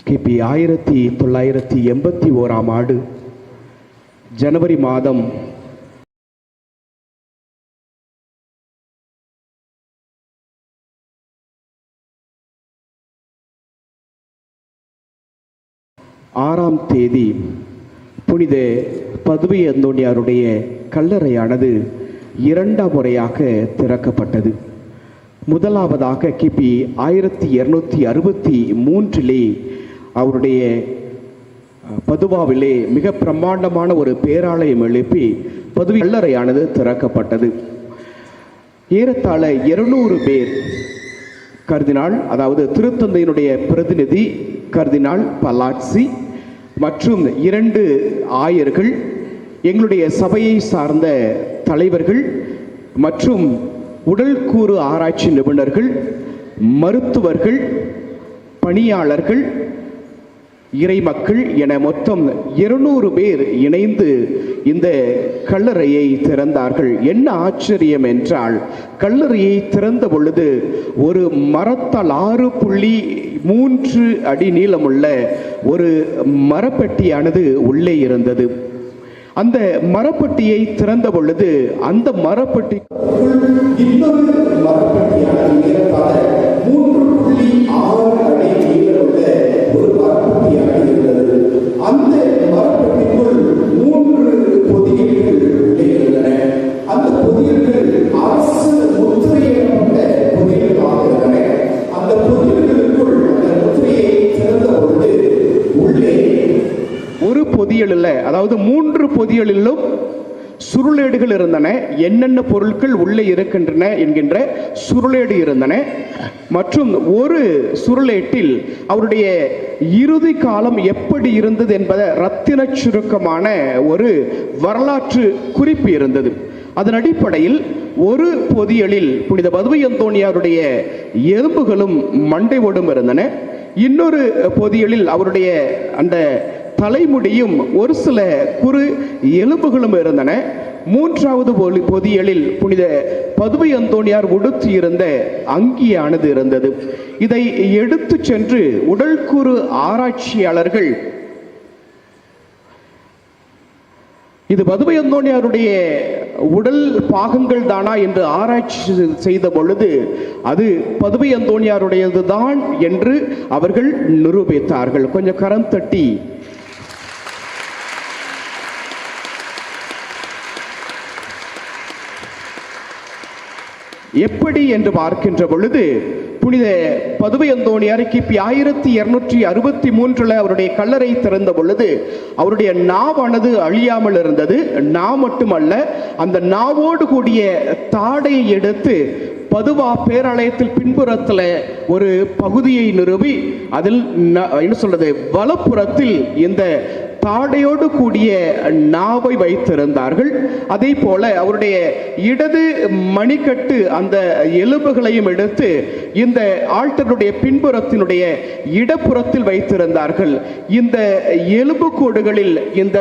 கிபி 1981 ஜனவரி மாதம் ஆறாம் தேதி புனித பதுவை அந்தோணியாருடைய கல்லறையானது இரண்டாம் முறையாக திறக்கப்பட்டது. முதலாவதாக கிபி 1263 அவருடைய பதுவாவிலே மிக பிரம்மாண்டமான ஒரு பேராலயம் எழுப்பி பதுவை கல்லறையானது திறக்கப்பட்டது. ஏறத்தாழ 200 பேர் கர்தினால், அதாவது திருத்தந்தையினுடைய பிரதிநிதி கர்தினால் பலாட்சி மற்றும் 2 ஆயர்கள், எங்களுடைய சபையை சார்ந்த தலைவர்கள் மற்றும் உடல் கூறு ஆராய்ச்சி நிபுணர்கள், மருத்துவர்கள், பணியாளர்கள், இறைமக்கள் என மொத்தம் 200 பேர் இணைந்து இந்த கல்லறையை திறந்தார்கள். என்ன ஆச்சரியம் என்றால், கல்லறையை திறந்த பொழுது ஒரு மரத்தால் 6.3 அடி நீளமுள்ள ஒரு மரப்பெட்டியானது உள்ளே இருந்தது. அந்த மரப்பெட்டியை திறந்த பொழுது அந்த மரப்பெட்டி இன்னொரு மரப்பெட்டியானது 3.6 அடி நீளமுள்ள ஒரு மரப்பெட்டியானது இருந்தது. அந்த மரப்பெட்டிக்குள் 3 பொதிகைகள் இருந்தன. அந்த பொதிகைகள் அரசு முத்திரையிடப்பட்ட பொதிகைகளாக இருந்தன. அந்த பொதிகைகளுக்குள் அந்த முத்திரையை திறந்த பொழுது உள்ளே ஒரு பொதியலில், அதாவது 3 பொதியலிலும் சுருளேடுகள் இருந்தன. என்னென்ன பொருட்கள் உள்ளே இருக்கின்றன என்கின்ற சுருளேடு இருந்தன. மற்றும் ஒரு சுருளேட்டில் அவருடைய இறுதி காலம் எப்படி இருந்தது என்பதை ரத்தின சுருக்கமான ஒரு வரலாற்று குறிப்பு இருந்தது. அதன் அடிப்படையில் ஒரு பொதியலில் புனித பதுவை அந்தோணியாருடைய எலும்புகளும் மண்டை ஓடும் இருந்தன. இன்னொரு பொதியலில் அவருடைய அந்த தலைமுடியும் ஒரு சில குறு எலும்புகளும் இருந்தன. மூன்றாவது பொதியலில் புனித பதுவை அந்தோணியார் உடுத்தி இருந்த அங்கியானது இருந்தது. இதை எடுத்து சென்று உடல் கூறு ஆராய்ச்சியாளர்கள் இது பதுவை அந்தோணியாருடைய உடல் பாகங்கள் தானா என்று ஆராய்ச்சி செய்த பொழுது அது பதுவை அந்தோணியாருடையது தான் என்று அவர்கள் நிரூபித்தார்கள். கொஞ்சம் கரம் தட்டி எப்படி என்று பார்க்கின்ற பொழுது புனித பதுவை அந்தோணியார் கிபி 1263 அவருடைய கல்லறை திறந்த பொழுது அவருடைய நாவானது அழியாமல் இருந்தது. நாவ் மட்டுமல்ல, அந்த நாவோடு கூடிய தாடையை எடுத்து பதுவா பேராலயத்தில் பின்புறத்தில் ஒரு பகுதியை நிறுவி அதில் என்ன சொல்றது, வலப்புறத்தில் இந்த தாடையோடு கூடிய நாவை வைத்திருந்தார்கள். அதே போல அவருடைய இடது மணிக்கட்டு அந்த எலும்புகளையும் எடுத்து இந்த ஆல்டருடைய பின்புறத்தினுடைய இடப்புறத்தில் வைத்திருந்தார்கள். இந்த எலும்பு கோடுகளில் இந்த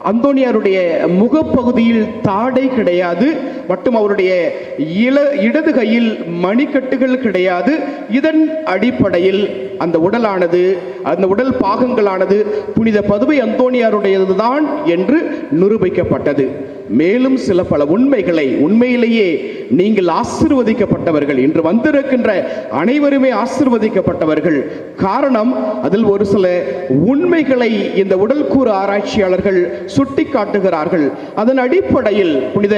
அந்தோணியாருடைய முகப்பகுதியில் தாடை கிடையாது, மற்றும் அவருடைய இடது கையில் மணிக்கட்டுகள் கிடையாது. இதன் அடிப்படையில் அந்த உடலானது, அந்த உடல் பாகங்களானது புனித பதுவை அந்தோணியாருடையதுதான் என்று நிரூபிக்கப்பட்டது. மேலும் சில பல உண்மைகளை, உண்மையிலேயே நீங்கள் ஆசீர்வதிக்கப்பட்டவர்கள், இன்று வந்திருக்கின்ற அனைவருமே ஆசீர்வதிக்கப்பட்டவர்கள். காரணம், அதில் ஒரு சில உண்மைகளை இந்த உடல் கூறு ஆராய்ச்சியாளர்கள் சுட்டி காட்டுகிறார்கள். அதன் அடிப்படையில் புனித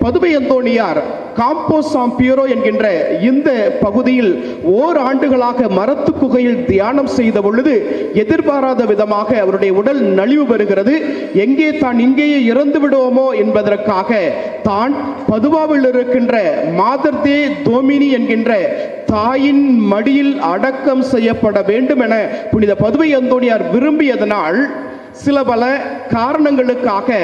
பதுவை அந்தோணியார் காம்போ சாம் பியூரோ என்கின்ற இந்த பகுதியில் ஓராண்டுகளாக மரத்து குகையில் தியானம் செய்த பொழுது எதிர்பாராத விதமாக அவருடைய உடல் நலிவு பெறுகிறது. எங்கே தான் இங்கேயே இறந்து விடுவோமோ என்பதற்காக தான் பதுவாவில் இருக்கின்ற மாதர் தே தோமினி என்கின்ற தாயின் மடியில் அடக்கம் செய்யப்பட வேண்டும் என புனித பதுவை அந்தோணியார் விரும்பியதனால் சில பல காரணங்களுக்காக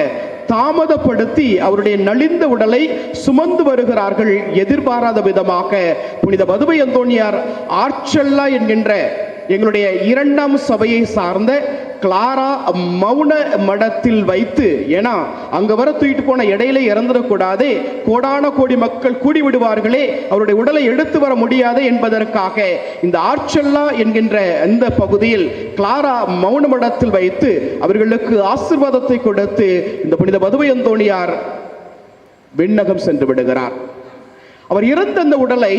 தாமதப்படுத்தி அவருடைய நலிந்த உடலை சுமந்து வருகிறார்கள். எதிர்பாராத விதமாக புனித பதுவை அந்தோணியார் ஆர்ச்செல்லா என்கின்ற எங்களுடைய இரண்டாம் சபையை சார்ந்த கிளாரா மௌன மடத்தில் வைத்து, ஏன்னா அங்க வர தூக்கிட்டு போன இடையில இறந்துடக்கூடாது, கோடான கோடி மக்கள் கூடி விடுவார்களே, அவருடைய உடலை எடுத்து வர முடியாது என்பதற்காக இந்த ஆர்ச்செல்லா என்கின்ற இந்த பகுதியில் கிளாரா மௌன மடத்தில் வைத்து அவர்களுக்கு ஆசீர்வாதத்தை கொடுத்து இந்த புனித பதுவை அந்தோணியார் விண்ணகம் சென்று விடுகிறார். அவர் இறந்த அந்த உடலை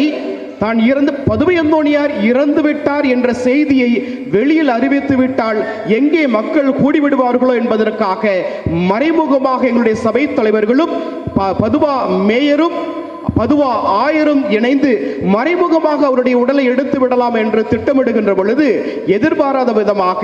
தான் இறந்து பதுவை அந்தோணியார் இறந்து விட்டார் என்ற செய்தியை வெளியில் அறிவித்து விட்டால் எங்கே மக்கள் கூடிவிடுவார்களோ என்பதற்காக மறைமுகமாக எங்களுடைய சபை தலைவர்களும் பதுவா மேயரும் பதுவா ஆயரும் இணைந்து மறைமுகமாக அவருடைய உடலை எடுத்து விடலாம் என்று திட்டமிடுகின்ற பொழுது எதிர்பாராத விதமாக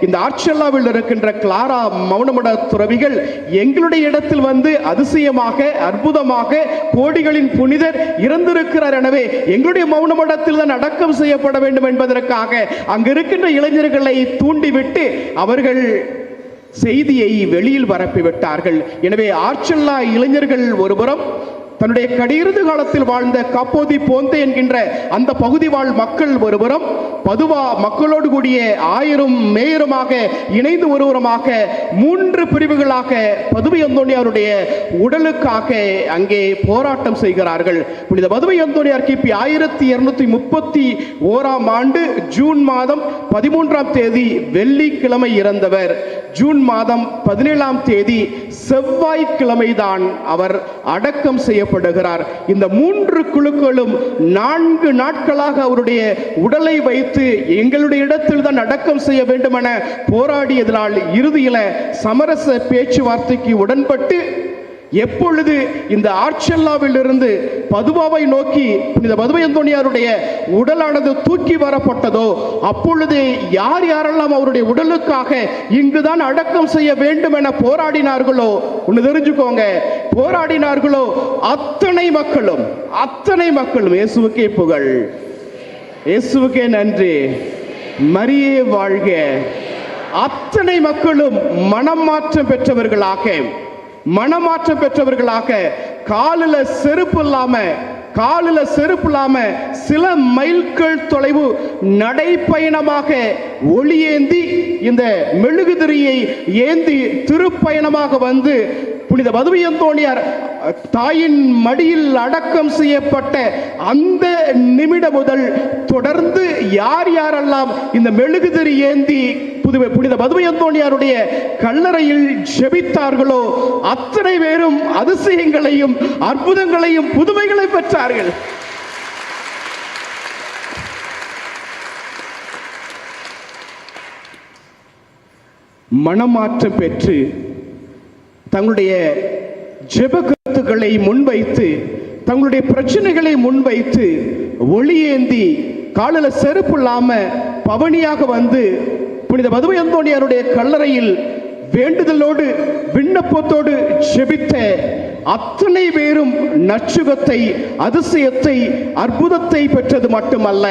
இந்த ஆர்ச்செல்லாவில் இருக்கின்ற கிளாரா மௌனமட துறவிகள் எங்களுடைய இடத்தில் வந்து அதிசயமாக அற்புதமாக கோடிகளின் புனிதர் இறந்திருக்கிறார், எனவே எங்களுடைய மௌனமடத்தில் தான் அடக்கம் செய்யப்பட வேண்டும் என்பதற்காக அங்கு இருக்கின்ற இளைஞர்களை தூண்டிவிட்டு அவர்கள் செய்தியை வெளியில் பரப்பிவிட்டார்கள். எனவே ஆர்ச்செல்லா இளைஞர்கள் ஒருபுறம், தன்னுடைய கடையிறுதி காலத்தில் வாழ்ந்த காப்போதி போந்தே என்கின்ற அந்த பகுதி வாழ் மக்கள் ஒருபுறம், பதுவா மக்களோடு கூடிய ஆயரும் மேயருமாக இணைந்து ஒருவரமாக 3 பிரிவுகளாக பதுவை அந்தோணியாருடைய உடலுக்காக அங்கே போராட்டம் செய்கிறார்கள். புனித பதுவை அந்தோணியார் கிபி 1231 ஆண்டு ஜூன் மாதம் 13ஆம் தேதி வெள்ளிக்கிழமை இறந்தவர். ஜூன் மாதம் 17ஆம் தேதி செவ்வாய்க்கிழமைதான் அவர் அடக்கம் செய்யப்படுகிறார். இந்த 3 குழுக்களும் 4 நாட்களாக அவருடைய உடலை வைத்து எங்களுடைய இடத்தில் தான் அடக்கம் செய்ய வேண்டும் என போராடியதனால் இறுதியில சமரச பேச்சுவார்த்தைக்கு உடன்பட்டு எப்பொழுது இந்த ஆர்ச்செல்லாவில் இருந்து பதுவாவை நோக்கி புனித பதுவை அந்தோணியாருடைய உடலானது தூக்கி வரப்பட்டதோ அப்பொழுது யார் யாரெல்லாம் அவருடைய உடலுக்காக இங்குதான் அடக்கம் செய்ய வேண்டும் என போராடினார்களோ, ஒன்று தெரிஞ்சுக்கோங்க, போராடினார்களோ அத்தனை மக்களும் இயேசுவுக்கே புகழ், இயேசுவுக்கே நன்றி, மரியே வாழ்க, அத்தனை மக்களும் மனமாற்றம் பெற்றவர்களாக காலில் செருப்பு இல்லாம சில மைல்கள் தொலைவு நடைப்பயணமாக ஒளியேந்தி இந்த மெழுகுதிரியை ஏந்தி திருப்பயணமாக வந்து புனித பதுவை அந்தோணியார் தாயின் மடியில் அடக்கம் செய்யப்பட்ட அந்த நிமிடம் முதல் தொடர்ந்து யார் யாரெல்லாம் இந்த மெழுகுதிரி ஏந்தி புனித பதுவை அந்தோணியாருடைய கல்லறையில் ஜெபித்தார்களோ அத்தனை பேரும் அதிசயங்களையும் அற்புதங்களையும் புதுமைகளை பெற்றார்கள். மனமாற்றம் பெற்று தங்களுடைய ஜெப கருத்துக்களை முன்வைத்து தங்களுடைய பிரச்சனைகளை முன்வைத்து ஒளியேந்தி காலில் செருப்பு இல்லாம பவனியாக வந்து புனித பதுவை அந்தோணியாருடைய கல்லறையில் வேண்டுதலோடு விண்ணப்பத்தோடு ஜெபித்த அத்தனை பேரும் நற்சுகத்தை, அதிசயத்தை, அற்புதத்தை பெற்றது மட்டுமல்ல,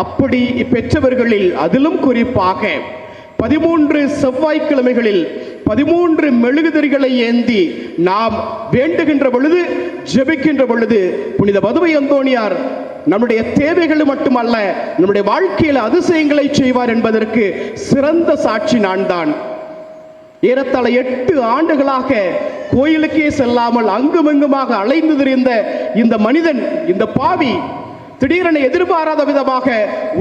அப்படி பெற்றவர்களில் அதிலும் குறிப்பாக 13 செவ்வாய்க்கிழமைகளில் 13 மெழுகுதிரிகளை ஏந்தி நாம் வேண்டுகின்ற பொழுது, ஜெபிக்கின்ற பொழுது புனித பதுவை அந்தோணியார் நம்முடைய தேவைகள் மட்டுமல்ல, நம்முடைய வாழ்க்கையில் அதிசயங்களை செய்வார் என்பதற்கு சிறந்த சாட்சி நான் தான். ஏறத்தாழ 8 ஆண்டுகளாக கோயிலுக்கே செல்லாமல் அங்குமெங்குமாக அலைந்து திரிந்த இந்த மனிதன், இந்த பாவி, திடீரென எதிர்பாராத விதமாக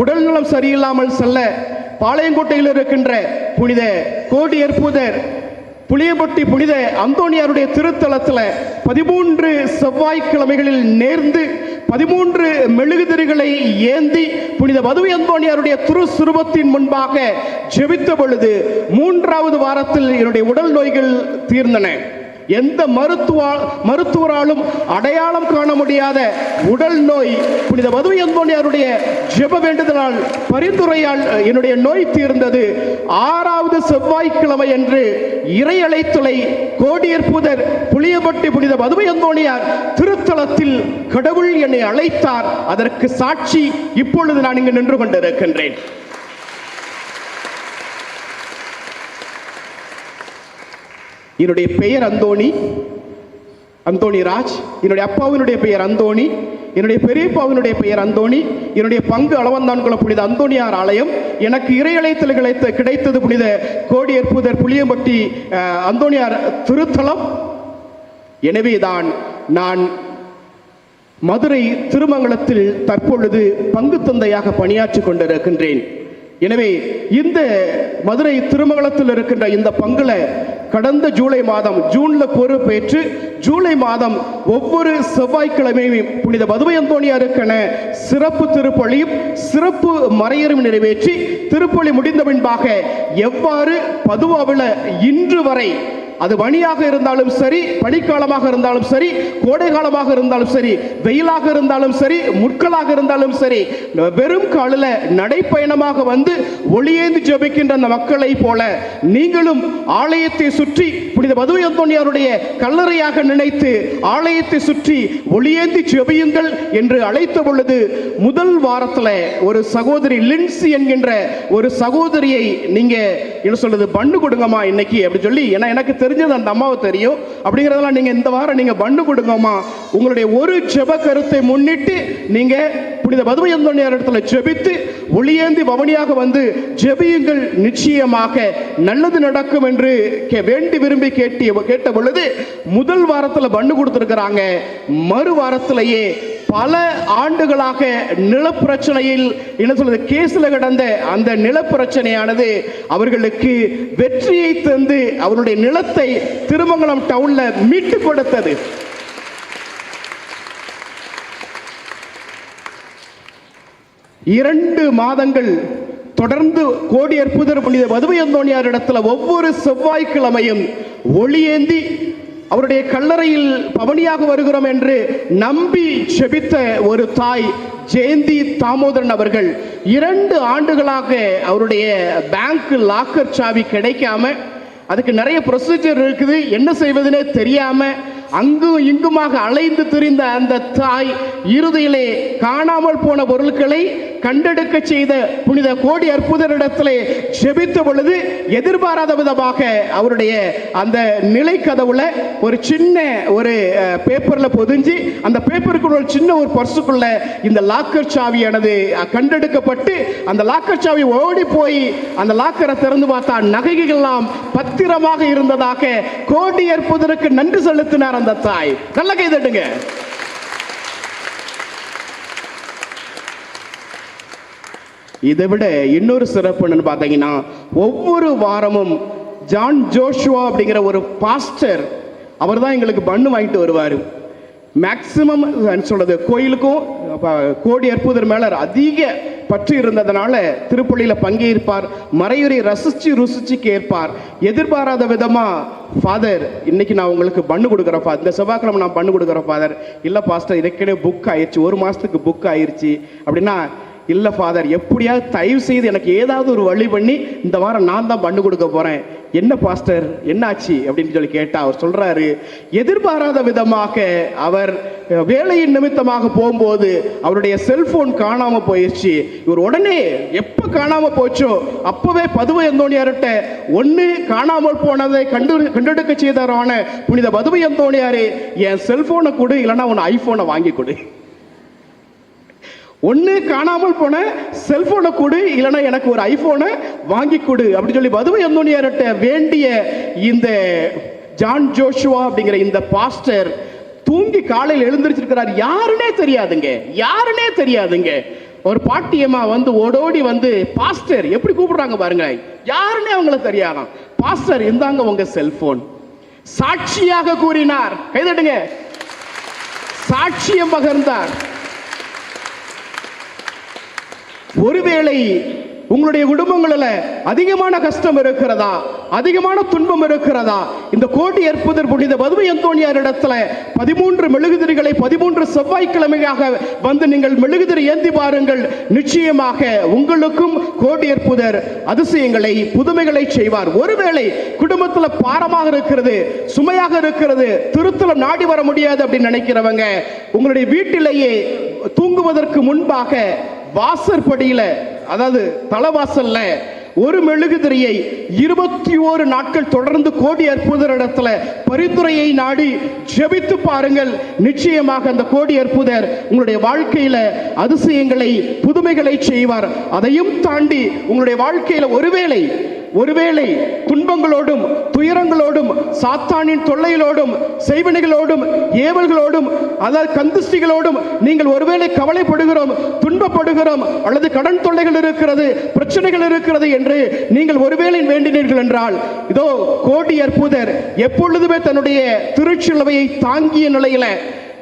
உடல்நலம் சரியில்லாமல் செல்ல பாளையங்கோட்டையில் இருக்கின்ற புனித கோடியற்புதர் புளியம்பட்டி புனித அந்தோணியாருடைய திருத்தலத்தில் 13 செவ்வாய்க்கிழமைகளில் நேர்ந்து 13 மெழுகுதிரிகளை ஏந்தி புனித பதுவை அந்தோணியாருடைய திருசுரூபத்தின் முன்பாக ஜெபித்த பொழுது 3வது வாரத்தில் என்னுடைய உடல் நோய்கள் தீர்ந்தன. எந்த மருத்துவராலும் அடையாளம் காண முடியாத உடல் நோய் புனித பதுவை அந்தோணியாருடைய ஜெப வேண்டுதலால் பரிந்துரையால் என்னுடைய நோய் தீர்ந்தது. 6வது செவ்வாய்க்கிழமை என்று இறை அழைத்தலை கோடியற்புதர் புளியம்பட்டி புனித பதுவை அந்தோணியார் திருத்தலத்தில் கடவுள் என்னை அழைத்தார். அதற்கு சாட்சி இப்பொழுது நான் இங்கு நின்று கொண்டிருக்கின்றேன். என்னுடைய பெயர் அந்தோணி ராஜ். என்னுடைய அப்பாவினுடைய பெயர் அந்தோணி. என்னுடைய பெரியப்பாவினுடைய பெயர் அந்தோணி, என்னுடைய பங்கு அளவந்தான்குளம் புனித அந்தோணியார் ஆலயம், எனக்கு இறையழைத்தல் கிடைத்தது புனித கோடி அற்புதர் புளியம்பட்டி அந்தோணியார் திருத்தலம். எனவேதான் நான் மதுரை திருமங்கலத்தில் தற்பொழுது பங்கு தந்தையாக பணியாற்றிக் கொண்டிருக்கின்றேன். எனவே இந்த மதுரை திருமங்கலத்தில் இருக்கின்ற இந்த பங்குல கடந்த ஜூலை மாதம் ஜூன்ல பொறுப்பேற்று ஜூலை மாதம் ஒவ்வொரு செவ்வாய்க்கிழமையும் புனித பதுவை அந்தோணியாருக்கென சிறப்பு திருப்பலியும் சிறப்பு மறையரும் நிறைவேற்றி திருப்பலி முடிந்த பின்பாக எவ்வாறு பதுவாவில் இன்று வரை அது பனியாக இருந்தாலும் சரி, பனிக்காலமாக இருந்தாலும் சரி, கோடை காலமாக இருந்தாலும் சரி, வெயிலாக இருந்தாலும் சரி, முட்களாக இருந்தாலும் சரி, வெறும் காலில் நடைப்பயணமாக வந்து ஒளியேந்து ஜெபிக்கின்ற அந்த மக்களை போல நீங்களும் ஆலயத்தை சுற்றி புனித பதுவை அந்தோணியாருடைய கல்லறையாக நினைத்து ஆலயத்தை சுற்றி ஒளியேந்தி ஜெபியுங்கள் என்று அழைத்த பொழுது முதல் வாரத்தில் ஒரு சகோதரி லின்சி என்கின்ற ஒரு சகோதரியை நீங்க என்ன சொல்றது பண்ணு கொடுங்கம்மா இன்னைக்கு அப்படி சொல்லி, ஏன்னா எனக்கு தெரிஞ்சது அந்த அம்மாவை தெரியும் அப்படிங்கிறதெல்லாம் நீங்க இந்த வாரம் நீங்க பண்ணு கொடுங்கம்மா, உங்களுடைய ஒரு ஜெப கருத்தை முன்னிட்டு நீங்க புனித பதுவை அந்தோணியார் இடத்துல ஜெபித்து ஒளியேந்தி பவனியாக வந்து ஜெபியுங்கள், நிச்சயமாக நல்லது நடக்கும் என்று வேண்டி விரும்பி கேட்ட பொழுது முதல் வாரத்தில் பண்ணு கொடுத்திருக்கிறாங்க. மறு வாரத்திலேயே பல ஆண்டுகளாக நிலப்பிரச்சனையில் என்ன சொல்றது கேஸ்ல கிடந்த அந்த நிலப்பிரச்சனையானது அவர்களுக்கு வெற்றியை தந்து அவருடைய நிலத்தை திருமங்கலம் டவுன்ல மீட்டு கொடுத்தது. இரண்டு மாதங்கள் தொடர்ந்து கோடி அற்புதர் புனித பதுவை அந்தோணியார் இடத்துல ஒவ்வொரு செவ்வாய்க்கிழமையும் ஒளியேந்தி அவருடைய கல்லறையில் பவனியாக வருகிறோம் என்று நம்பி செபித்த ஒரு தாய் ஜெயந்தி தாமோதரன் அவர்கள் 2 ஆண்டுகளாக அவருடைய பேங்க் லாக்கர் சாவி கிடைக்காம, அதுக்கு நிறைய ப்ரொசீஜர் இருக்குது, என்ன செய்வதுனே தெரியாம அங்கும் இங்குமாக அலைந்து திரிந்த அந்த தாய் இறுதியிலே காணாமல் போன பொருட்களை கண்டெடுக்க செய்த புனித கோடி அற்புதரிடத்திலே ஜெபித்த பொழுது எதிர்பாராத விதமாக அவருடைய அந்த நிலை கதவுல ஒரு சின்ன ஒரு பேப்பர்ல பொதிஞ்சு அந்த பேப்பருக்குள்ள ஒரு சின்ன ஒரு பர்சுக்குள்ள இந்த லாக்கர் சாவியானது கண்டெடுக்கப்பட்டு அந்த லாக்கர் சாவி ஓடி போய் அந்த லாக்கரை திறந்து பார்த்தா நகைகள் எல்லாம் பத்திரமாக இருந்ததாக கோடி அற்புதருக்கு நன்றி செலுத்தினார் அந்த தாய். நல்ல கை தட்டுங்க. இதை விட இன்னொரு சிறப்பு என்னன்னு பார்த்தீங்கன்னா, ஒவ்வொரு வாரமும் ஜான் ஜோஷுவா அப்படிங்கிற ஒரு பாஸ்டர் அவர் தான் எங்களுக்கு பண்ணு வாங்கிட்டு வருவார். மேக்சிமம் சொல்றது கோயிலுக்கும் கோடி அற்புதர் மேல அதிக பற்று இருந்ததுனால திருப்பள்ளியில் பங்கேற்பார், மறையுரை ரசிச்சு ருசிச்சு கேட்பார். எதிர்பாராத விதமா ஃபாதர் இன்னைக்கு நான் உங்களுக்கு பண்ணு கொடுக்குறேன், இந்த செவ்வாய்க்கிழமை நான் பண்ணு கொடுக்குறேன் ஃபாதர். இல்லை பாஸ்டர் இதுக்கிடையே புக் ஆயிடுச்சு, 1 மாதத்துக்கு புக் ஆயிடுச்சு அப்படின்னா, இல்லை ஃபாதர் எப்படியாவது தயவு செய்து எனக்கு ஏதாவது ஒரு வழி பண்ணி இந்த வாரம் நான் தான் பண்ணு கொடுக்க போகிறேன். என்ன பாஸ்டர் என்னாச்சு அப்படின்னு சொல்லி கேட்டால் அவர் சொல்கிறாரு, எதிர்பாராத விதமாக அவர் வேலையின் நிமித்தமாக போகும்போது அவருடைய செல்ஃபோன் காணாமல் போயிடுச்சு. இவர் உடனே எப்போ காணாமல் போச்சோ அப்போவே பதுவை அந்தோணியார்கிட்ட ஒன்று காணாமல் போனதை கண்டெடுக்க செய்தாரான புனித பதுவை அந்தோணியாரே, என் செல்ஃபோனை கொடு, இல்லைன்னா உன் ஐஃபோனை வாங்கி கொடு. ஒன்று காணாமல் போன செல்போனை கொடு, இல்லைன்னா எனக்கு ஒரு ஐபோனை வாங்கி கொடு அப்படி சொல்லி பதுவை அந்தோணியார்கிட்ட வேண்டிய இந்த ஜான் ஜோஷுவா அப்படிங்கிற இந்த பாஸ்டர் தூங்கி காலையில் எழுந்திருச்சிருக்கிறார். யாருன்னே தெரியாதுங்க. ஒரு பாட்டியம்மா வந்து ஓடோடி வந்து பாஸ்டர் எப்படி கூப்பிடுறாங்க பாருங்க, யாருன்னே அவங்கள தெரியாதான். பாஸ்டர் இந்தாங்க உங்க செல்போன். சாட்சியாக கூறினார், கைதட்டுங்க, சாட்சியம் பகிர்ந்தார். ஒருவேளை உங்களுடைய குடும்பங்களில் அதிகமான கஷ்டம் இருக்கிறதா, அதிகமான துன்பம் இருக்கிறதா, இந்த கோடி அற்புதர் புனித பதுவை அந்தோணியார் இடத்துல 13 மெழுகுதிரிகளை 13 செவ்வாய்க்கிழமையாக வந்து நீங்கள் மெழுகுதிரி ஏந்தி பாருங்கள். நிச்சயமாக உங்களுக்கும் கோடி அற்புதர் அதிசயங்களை புதுமைகளை செய்வார். ஒருவேளை குடும்பத்தில் பாரமாக இருக்கிறது, சுமையாக இருக்கிறது, திருத்தலம் நாடி வர முடியாது அப்படின்னு நினைக்கிறவங்க உங்களுடைய வீட்டிலேயே தூங்குவதற்கு முன்பாக வாசற்படியில, அதாவது தலைவாசல்ல ஒரு மெழுகுதிரியை 21 நாட்கள் தொடர்ந்து கோடி அற்புதரிடத்துல பரிந்துரையை நாடி ஜெபித்து பாருங்கள். நிச்சயமாக அந்த கோடி அற்புதர் உங்களுடைய வாழ்க்கையில அதிசயங்களை புதுமைகளை செய்வார். அதையும் தாண்டி உங்களுடைய வாழ்க்கையில ஒருவேளை துன்பங்களோடும் துயரங்களோடும் சாத்தானின் தொல்லைகளோடும் செய்வனைகளோடும் ஏவல்களோடும் அதாவது கந்துஷ்டிகளோடும் நீங்கள் ஒருவேளை கவலைப்படுகிறோம், துன்பப்படுகிறோம், அல்லது கடன் தொல்லைகள் இருக்கிறது, பிரச்சனைகள் இருக்கிறது என்று நீங்கள் ஒருவேளை வேண்டினீர்கள் என்றால், இதோ கோடி அற்புதர் எப்பொழுதுமே தன்னுடைய திருச்சிலுவையை தாங்கிய நிலையில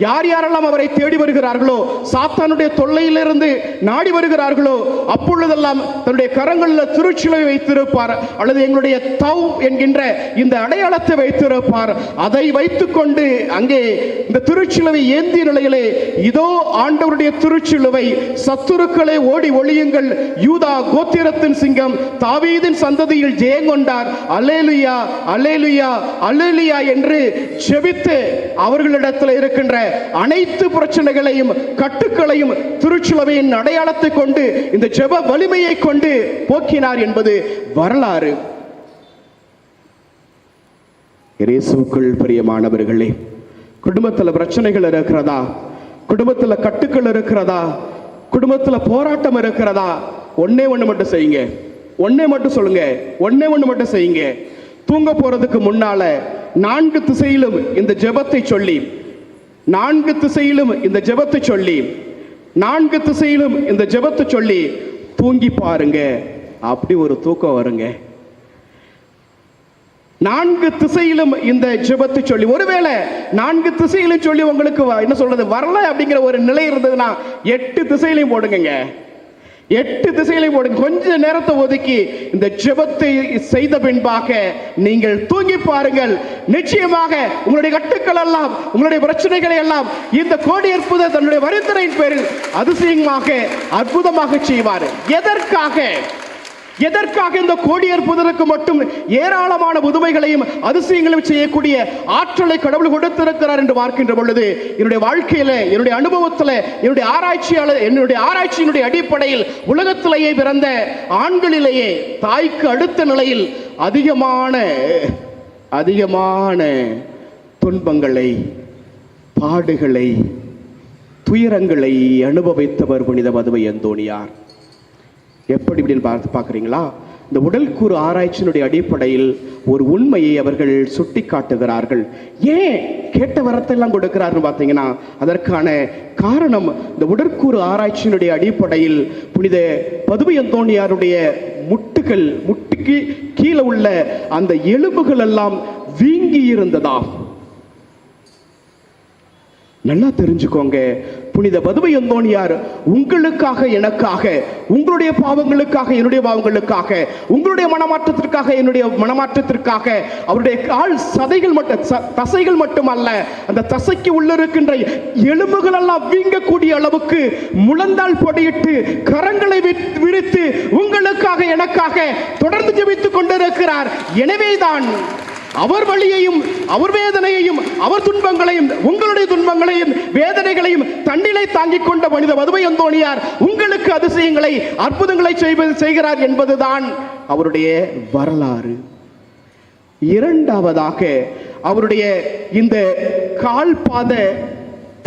யார் யாரெல்லாம் அவரை தேடி வருகிறார்களோ, சாத்தானுடைய தொல்லையிலிருந்து நாடி வருகிறார்களோ, அப்பொழுதெல்லாம் தன்னுடைய கரங்களில் திருச்சிலுவை வைத்திருப்பார், அல்லது எங்களுடைய தவ் என்கின்ற இந்த அடையாளத்தை வைத்திருப்பார். அதை வைத்துக்கொண்டு அங்கே இந்த திருச்சிலுவை ஏந்திய நிலையிலே, இதோ ஆண்டவருடைய திருச்சிலுவை, சத்துருக்களை ஓடி ஒளியுங்கள், யூதா கோத்திரத்தின் சிங்கம் தாவீதின் சந்ததியில் ஜெயங்கொண்டார், அல்லேலுயா அல்லேலுயா அல்லேலுயா என்று ஜெபித்து அவர்களிடத்தில் இருக்கின்ற அனைத்து பிரச்சனைகளையும் கட்டுக்களையும் திருச்சிலுவையின் அடையாளத்தை கொண்டு இந்த ஜெப வலிமையை கொண்டு போக்கினார் என்பது வரலாறு. இயேசுவுக்குள் பிரியமானவர்களே, குடும்பத்தில் பிரச்சனைகள் இருக்கிறதா? குடும்பத்தில் கட்டுக்கள் இருக்கிறதா? குடும்பத்தில் போராட்டம் இருக்கிறதா? ஒன்னே ஒன்று மட்டும் செய்யுங்க, ஒன்னே மட்டும் சொல்லுங்க, ஒன்னே ஒன்று மட்டும் செய்யுங்க. தூங்க போறதுக்கு முன்னால 4 திசையிலும் இந்த ஜெபத்தை சொல்லி, 4 திசையிலும் இந்த ஜெபத்தை சொல்லி, 4 திசையிலும் இந்த ஜெபத்தை சொல்லி தூங்கி பாருங்க. அப்படி ஒரு தூக்கம் வருங்க. 4 திசையிலும் இந்த ஜெபத்தை சொல்லி, ஒருவேளை 4 திசையிலும் சொல்லி உங்களுக்கு என்ன சொல்றது வரல அப்படிங்கிற ஒரு நிலை இருந்ததுன்னா 8 திசையிலையும் போடுங்க. 8 திசைகளையும் போடுங்க. கொஞ்ச நேரத்தை ஒதுக்கி இந்த ஜெபத்தை செய்த பின்பாக நீங்கள் தூங்கி பாருங்கள். நிச்சயமாக உங்களுடைய கட்டுக்கள் எல்லாம், உங்களுடைய பிரச்சனைகளை எல்லாம் இந்த கோடி அற்புதர் தன்னுடைய வரித்துறையின் பேரில் அதிசயமாக அற்புதமாக செய்வார். எதற்காக இந்த கோடி அற்புதருக்கு மட்டும் ஏராளமான புதுமைகளையும் அதிசயங்களையும் செய்யக்கூடிய ஆற்றலை கடவுள் கொடுத்திருக்கிறார் என்று பார்க்கின்ற பொழுது, என்னுடைய வாழ்க்கையில, என்னுடைய அனுபவத்தில், என்னுடைய ஆராய்ச்சியினுடைய அடிப்படையில் உலகத்திலேயே பிறந்த ஆண்களிலேயே தாய்க்கு அடுத்த நிலையில் அதிகமான துன்பங்களை, பாடுகளை, துயரங்களை அனுபவித்தவர் புனித பதுவை அந்தோணியார். எப்படி இப்படின்னு பார்க்குறீங்களா? இந்த உடல் கூறு ஆராய்ச்சியினுடைய அடிப்படையில் ஒரு உண்மையை அவர்கள் சுட்டி காட்டுகிறார்கள். ஏன் கேட்ட வரத்தெல்லாம் கொடுக்கிறார்கள் பார்த்தீங்கன்னா, அதற்கான காரணம் இந்த உடற்கூறு ஆராய்ச்சியினுடைய அடிப்படையில் புனித பதுவை அந்தோணியாருடைய முட்டுக்கு கீழே உள்ள அந்த எலும்புகள் எல்லாம் வீங்கி இருந்ததா. நல்லா தெரிஞ்சுக்கோங்க, புனித பதுவை அந்தோணியார் உங்களுக்காக, எனக்காக, உங்களுடைய பாவங்களுக்காக, என்னுடைய பாவங்களுக்காக, உங்களுடைய மனமாற்றத்திற்காக, என்னுடைய மனமாற்றத்திற்காக, அவருடைய கால் தசைகள் மட்டுமல்ல, அந்த தசைக்கு உள்ள இருக்கின்ற எலும்புகள் எல்லாம் வீங்கக்கூடிய அளவுக்கு முழந்தாள் பொடியிட்டு கரங்களை விரித்து உங்களுக்காக, எனக்காக தொடர்ந்து ஜெபித்துக் கொண்டிருக்கிறார். எனவேதான் அவர் வலியையும், அவர் வேதனையையும், அவர் துன்பங்களையும், உங்களுடைய துன்பங்களையும் வேதனைகளையும் தன்னிலை தாங்கிக் கொண்ட புனித பதுவை அந்தோணியார் உங்களுக்கு அதிசயங்களை, அற்புதங்களை செய்கிறார் என்பதுதான் அவருடைய வரலாறு. இரண்டாவதாக, அவருடைய இந்த கால்பாத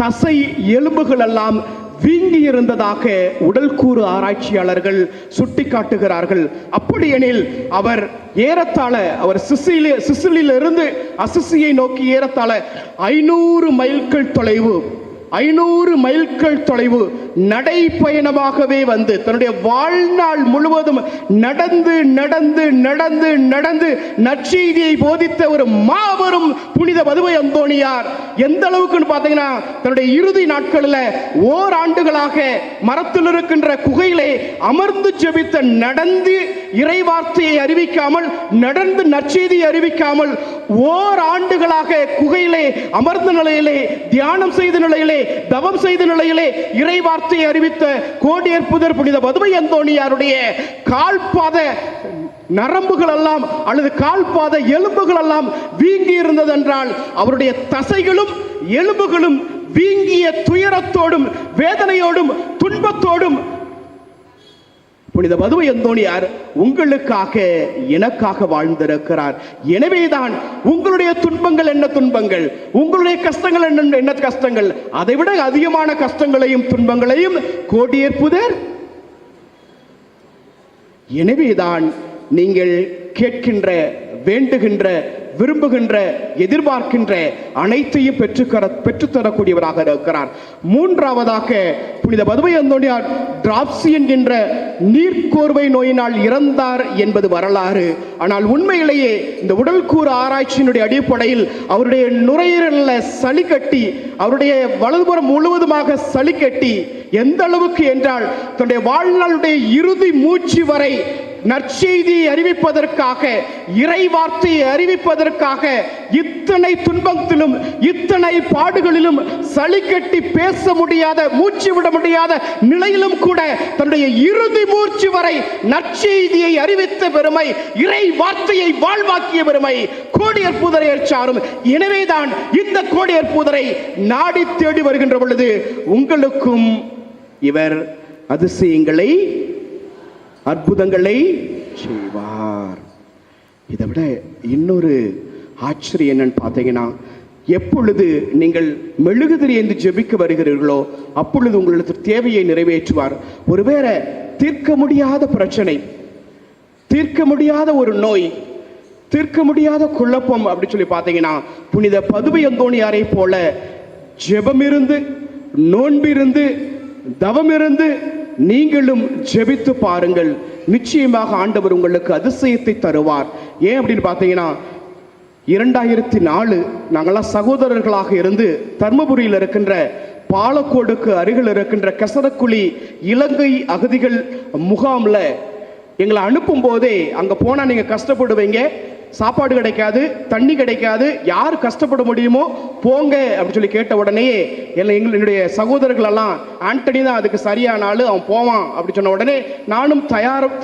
தசை எலும்புகள் எல்லாம் வீங்கி இருந்ததாக உடல் கூறு ஆராய்ச்சியாளர்கள் சுட்டி காட்டுகிறார்கள். அப்படியெனில் அவர் ஏறத்தாழ சிசிலியில் இருந்து அசிசியை நோக்கி ஏறத்தாழ 500 மைல்கள் தொலைவு நடைப்பயணமாகவே வந்து தன்னுடைய வாழ்நாள் முழுவதும் நடந்து நற்செய்தியை போதித்த ஒரு மாபெரும் புனித பதுவை அந்தோணியார் எந்த அளவுக்கு பார்த்தீங்கன்னா, தன்னுடைய இறுதி நாட்களில் ஓராண்டுகளாக மரத்தில் இருக்கின்ற குகையிலே அமர்ந்து ஜெபித்த, நடந்து இறைவார்த்தையை அறிவிக்காமல், நடந்து நற்செய்தியை அறிவிக்காமல் ஓராண்டுகளாக குகையிலே அமர்ந்த நிலையிலே, தியானம் செய்த நிலையிலே, தவம் செய்த நிலையிலே இறை வார்த்தையை அறிவித்த கோடி அற்புதர் புனித பதுவை அந்தோணியாருடைய கால்பாத நரம்புகள் எல்லாம் அல்லது கால்பாத எலும்புகள் எல்லாம் வீங்கி இருந்தது என்றால், அவருடைய தசைகளும் எலும்புகளும் வீங்கிய துயரத்தோடும் வேதனையோடும் துன்பத்தோடும் புனித பதுவை அந்தோணியார் உங்களுக்காக எனக்காக வாழ்ந்திருக்கிறார். எனவேதான் உங்களுடைய துன்பங்கள் என்ன துன்பங்கள், உங்களுடைய கஷ்டங்கள் என்ன கஷ்டங்கள், அதைவிட அதிகமான கஷ்டங்களையும் துன்பங்களையும் கோடியேற்புதர். எனவேதான் நீங்கள் கேட்கின்ற, வேண்டுகின்ற, விரும்புகின்ற, எதிர்பார்க்கின்ற அனைத்தையும் பெற்றுத்தரக்கூடியவராக இருக்கிறார். மூன்றாவதாக புனித பதுவை அந்தோணியார் டிராப்சி என்கின்ற நீர்க்கோர்வை நோயினால் இறந்தார் என்பது வரலாறு. ஆனால் உண்மையிலேயே இந்த உடல்கூறு ஆராய்ச்சியினுடைய அடிப்படையில் அவருடைய நுரையீரலில் சளி கட்டி, அவருடைய வலதுபுறம் முழுவதுமாக சளி கட்டி, எந்த அளவுக்கு என்றால் தன்னுடைய வாழ்நாளுடைய இறுதி மூச்சு வரை நற்செய்தியை அறிவிப்பதற்காக, இறை வார்த்தையை அறிவிப்பதற்காக இத்தனை துன்பத்திலும் இத்தனை பாடுகளிலும் சளி கட்டி பேச முடியாத, மூச்சு விட முடியாத நிலையிலும் கூட தன்னுடைய இறுதி மூச்சு வரை நற்செய்தியை அறிவித்த பெருமை, இறை வார்த்தையை வாழ்வாக்கிய பெருமை கோடியற்புதரை சாரும். எனவேதான் இந்த கோடியற்புதரை நாடி தேடி வருகின்ற பொழுது உங்களுக்கும் இவர் அதிசயங்களை, அற்புதங்களை செய்வார். இதை விட இன்னொரு ஆச்சரியம் என்னன்னு பார்த்தீங்கன்னா, எப்பொழுது நீங்கள் மெழுகுதிரி என்று ஜெபிக்க வருகிறீர்களோ அப்பொழுது உங்களுக்கு தேவையை நிறைவேற்றுவார். ஒருவேளை தீர்க்க முடியாத பிரச்சனை, தீர்க்க முடியாத ஒரு நோய், தீர்க்க முடியாத குழப்பம் அப்படி சொல்லி பார்த்தீங்கன்னா, புனித பதுவை அந்தோணியாரை போல ஜெபமிருந்து, நோன்பிருந்து, தவமிருந்து நீங்களும் ஜெபித்து பாருங்கள். நிச்சயமாக ஆண்டவர் உங்களுக்கு அதிசயத்தை தருவார். ஏன் அப்படின்னு பார்த்தீங்கன்னா, 2004 நாங்கள்லாம் சகோதரர்களாக இருந்து தர்மபுரியில் இருக்கின்ற பாலக்கோடுக்கு அருகில் இருக்கின்ற கசரக்குழி இலங்கை அகதிகள் முகாமில் எங்களை அனுப்பும் போதே, அங்கே போனால் நீங்கள் கஷ்டப்படுவீங்க, சாப்பாடு கிடைக்காது, தண்ணி கிடைக்காது, யார் கஷ்டப்பட முடியுமோ போங்க அப்படின்னு சொல்லி கேட்ட உடனேயே என்னுடைய சகோதரர்கள் எல்லாம், ஆண்டனி தான் அதுக்கு சரியான ஆளு, அவன் போவான் அப்படி சொன்ன உடனே நானும்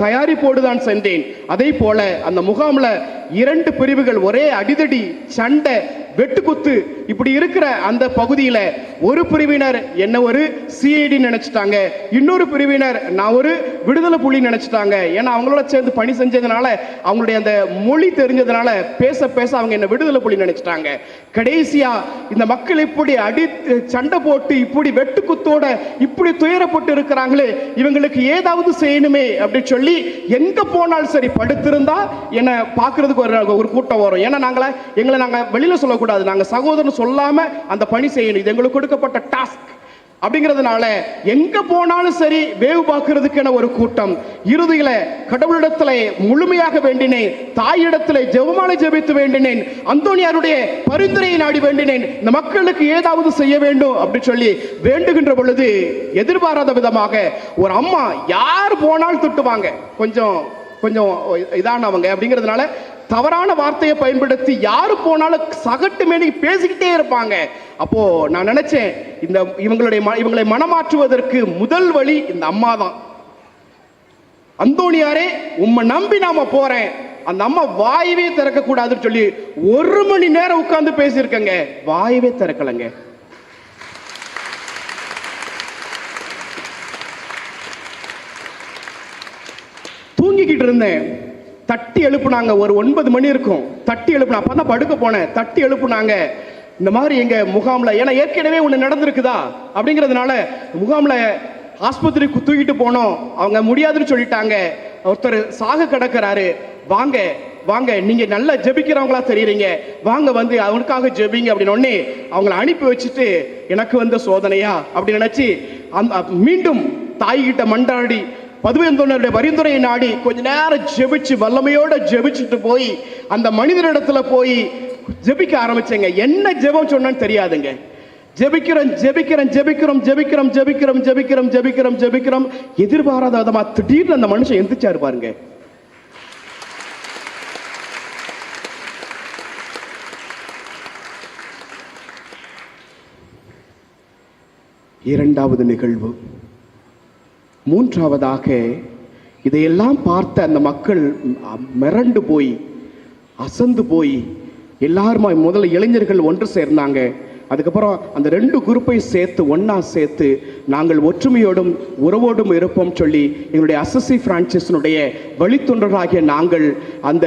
தயாரிப்போடு தான் சென்றேன். அதே போல அந்த முகாமில் 2 பிரிவுகள், ஒரே அடிதடி, சண்டை, வெட்டுக்குத்து இப்படி இருக்கிற அந்த பகுதியில் ஒரு பிரிவினர் என்ன ஒரு சிஐடி நினைச்சிட்டாங்க, இன்னொரு பிரிவினர் நான் ஒரு விடுதலை புலி நினைச்சிட்டாங்க. ஏன்னா அவங்களோட சேர்ந்து பணி செஞ்சதுனால, அவங்களுடைய அந்த மொழி தெரிஞ்சதுனால பேச பேச அவங்க என்ன விடுதலை புலி நினைச்சிட்டாங்க. கடைசியா இந்த மக்கள் இப்படி சண்டை போட்டு இப்படி வெட்டுக்குத்தோட இப்படி துயரப்பட்டு இருக்கிறாங்களே, இவங்களுக்கு ஏதாவது செய்யணுமே அப்படின்னு சொல்லி எங்க போனாலும் சரி படுத்திருந்தா என்ன பார்க்கறதுக்கு ஒரு கூட்டம் வரும். ஏன்னா எங்களை நாங்க வெளியில சொல்லக்கூடாது, நாங்க சகோதரன் சொல்லாம அந்த பணி செய்யணும், இது எங்களுக்கு கொடுக்கப்பட்ட டாஸ்க் அப்படிங்கிறதுனால எங்க போனாலும் சரி வேவு பார்க்கிறதுக்கான ஒரு கூட்டம். இறுதியில கடவுளிடத்துல முழுமையாக வேண்டினேன், தாயிடத்துல ஜெபமாலை ஜெபித்து வேண்டினேன், அந்தோணியாருடைய பரிந்துரையை நாடி வேண்டினேன், இந்த மக்களுக்கு ஏதாவது செய்ய வேண்டும் அப்படி சொல்லி வேண்டுகின்ற பொழுது எதிர்பாராத விதமாக ஒரு அம்மா யார் போனாலும் திட்டுவாங்க, கொஞ்சம் இதானவங்க அப்படிங்கிறதுனால தவறான வார்த்தையை பயன்படுத்தி யாரு போனாலும் சகட்டு மேனி பேசிக்கிட்டே இருப்பாங்க. அப்போ நான் நினைச்சேன், இவங்களை மனமாற்றுவதற்கு முதல் வழி இந்த அம்மா தான். அந்தோணியாரே உம்மை நம்பி நாம போறேன், அந்த அம்மா வாயவே திறக்க கூடாதுன்னு சொல்லி 1 மணி நேரம் உட்கார்ந்து பேசியிருக்கங்க, வாயவே திறக்கலங்க. தூங்கிக்கிட்டு இருந்தேன், தட்டி எழுப்புனாங்க. ஒரு 9 மணி இருக்கும், தட்டி எழுப்புனா, அப்பதான் படுக்க போனேன், தட்டி எழுப்புனாங்க. இந்த மாதிரி எங்க முகாம்ல, ஏன்னா ஏற்கனவே ஒண்ணு நடந்திருக்குதா அப்படிங்கிறதுனால முகாம்ல ஆஸ்பத்திரிக்கு தூக்கிட்டு போனோம், அவங்க முடியாதுன்னு சொல்லிட்டாங்க. ஒருத்தர் சாக கிடக்கிறாரு, வாங்க வாங்க நீங்க நல்லா ஜெபிக்கிறவங்களா தெரியுறீங்க, வாங்க வந்து அவனுக்காக ஜெபிங்க அப்படின்னு ஒன்னே அவங்களை அனுப்பி வச்சுட்டு, எனக்கு வந்த சோதனையா அப்படி நினைச்சு மீண்டும் தாய்கிட்ட மன்றாடி பதுவை அந்தோணியாருடைய பரிந்துரையை நாடி கொஞ்ச நேரம் ஜெபிச்சு வல்லமையோட ஜெபிச்சுட்டு போய் அந்த மனிதனிடத்துல போய் ஜெபிக்க ஆரம்பிச்சேங்க. என்ன ஜெபம் சொன்னு தெரியாதுங்க. ஜெபிக்கிறோம். எதிர்பாராத விதமா திடீர்னு அந்த மனுஷன் எந்திரிச்சாரு பாருங்க. இரண்டாவது நிகழ்வு. மூன்றாவதாக இதையெல்லாம் பார்த்த அந்த மக்கள் மிரண்டு போய், அசந்து போய், எல்லாருமா முதல்ல இளைஞர்கள் ஒன்று சேர்ந்தாங்க. அதுக்கப்புறம் அந்த 2 குரூப்பை சேர்த்து ஒன்றா சேர்த்து நாங்கள் ஒற்றுமையோடும் உறவோடும் இருப்போம் சொல்லி எங்களுடைய அசசி பிரான்சிஸினுடைய வழித்தொண்டர்களாகிய நாங்கள் அந்த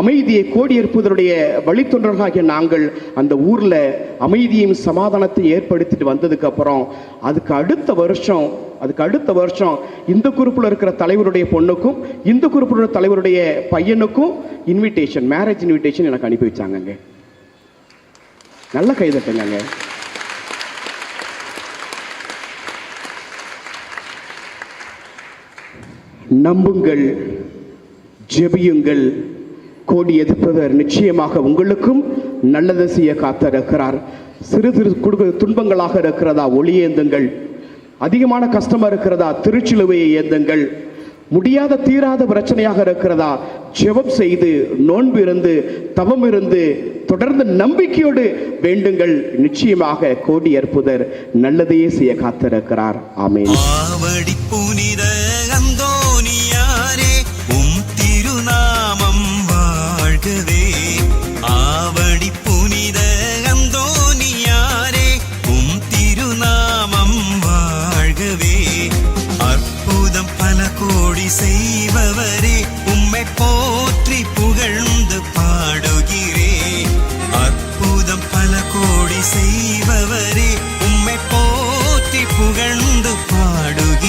அமைதியை கோடியிருப்பதனுடைய வழித்தொண்டர்களாகிய நாங்கள் அந்த ஊரில் அமைதியும் சமாதானத்தை ஏற்படுத்திட்டு வந்ததுக்கப்புறம் அதுக்கு அடுத்த வருஷம் இந்த குரூப்பில் இருக்கிற தலைவருடைய பொண்ணுக்கும் இந்த குரூப்பில் இருக்கிற தலைவருடைய பையனுக்கும் மேரேஜ் இன்விடேஷன் எனக்கு அனுப்பி வச்சாங்கங்க. நல்ல கைதட்டுங்க. நம்புங்கள், ஜெபியுங்கள், கோடி எதிர்ப்பவர் நிச்சயமாக உங்களுக்கும் நல்லது செய்ய காத்திருக்கிறார். சிறு துன்பங்களாக இருக்கிறதா ஒளியேந்துங்கள், அதிகமான கஷ்டமா இருக்கிறதா திருச்சிலுவையை ஏந்துங்கள், முடியாத தீராத பிரச்சனையாக இருக்கிறதா ஜெபம் செய்து நோன்பு இருந்து தவம் இருந்து தொடர்ந்து நம்பிக்கையோடு வேண்டுங்கள். நிச்சயமாக கோடி அற்புதர் நல்லதையே செய்ய காத்திருக்கிறார். ஆமென். ஆவடி புனித அந்தோனியாரே உம் திருநாமம் வாழ்கவே. ஆவடி புனித அந்தோனியாரே உம் திருநாமம் வாழ்கவே. அற்புதம் பல கோடி செய்பவரே